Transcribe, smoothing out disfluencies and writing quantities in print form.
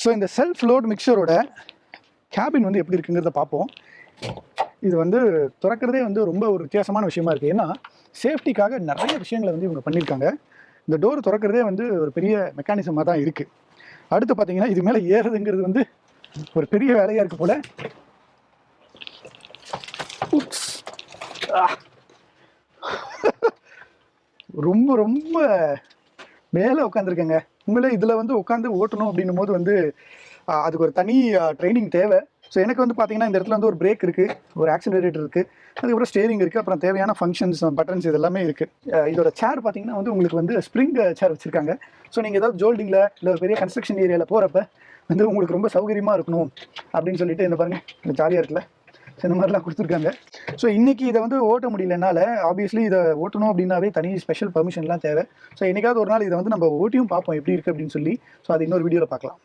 So இந்த self load மிக்சரோட cabin வந்து எப்படி இருக்குங்கிறத பார்ப்போம். இது வந்து திறக்கிறதே வந்து ரொம்ப ஒரு வித்தியாசமான விஷயமா இருக்குது. ஏன்னா சேஃப்டிக்காக நிறைய விஷயங்களை வந்து இவங்க பண்ணியிருக்காங்க. இந்த டோர் திறக்கிறதே வந்து ஒரு பெரிய மெக்கானிசமாக தான் இருக்குது. அடுத்து பார்த்தீங்கன்னா இது மேலே ஏறுதுங்கிறது வந்து ஒரு பெரிய வேலையாக இருக்குது போல். ரொம்ப ரொம்ப மேலே உட்காந்துருக்கேங்க. உண்மையிலே இதில் வந்து உட்காந்து ஓட்டணும் அப்படின்னும் போது வந்து அதுக்கு ஒரு தனி ட்ரைனிங் தேவை. ஸோ எனக்கு வந்து பார்த்தீங்கன்னா இந்த இடத்துல வந்து ஒரு பிரேக் இருக்குது, ஒரு ஆக்சிலரேட்டர் இருக்குது, அதுக்கப்புறம் ஸ்டேரிங் இருக்குது, அப்புறம் தேவையான ஃபங்க்ஷன்ஸ் பட்டன்ஸ் இது எல்லாமே இருக்குது. இதோட சேர் பார்த்தீங்கன்னா வந்து உங்களுக்கு வந்து ஸ்ப்ரிங் சேர் வச்சுருக்காங்க. ஸோ நீங்கள் ஏதாவது ஜோல்டிங்கில் இல்லை பெரிய கன்ஸ்ட்ரக்ஷன் ஏரியாவில் போகிறப்ப வந்து உங்களுக்கு ரொம்ப சௌகரியமாக இருக்கணும் அப்படின்னு சொல்லிட்டு இந்த பாருங்க ஜாலியாக இருக்குல்ல. ஸோ இந்த மாதிரிலாம் கொடுத்துருக்காங்க. ஸோ இன்றைக்கி இதை வந்து ஓட்ட முடியலனால ஆப்வியஸ்லி இதை ஓட்டணும் அப்படின்னாவே தனி ஸ்பெஷல் பர்மிஷன்லாம் தேவை. ஸோ என்னைக்காவது ஒரு நாள் இதை வந்து நம்ம ஓட்டியும் பார்ப்போம் எப்படி இருக்குது அப்படின்னு சொல்லி. ஸோ அது இன்னொரு வீடியோவில் பார்க்கலாம்.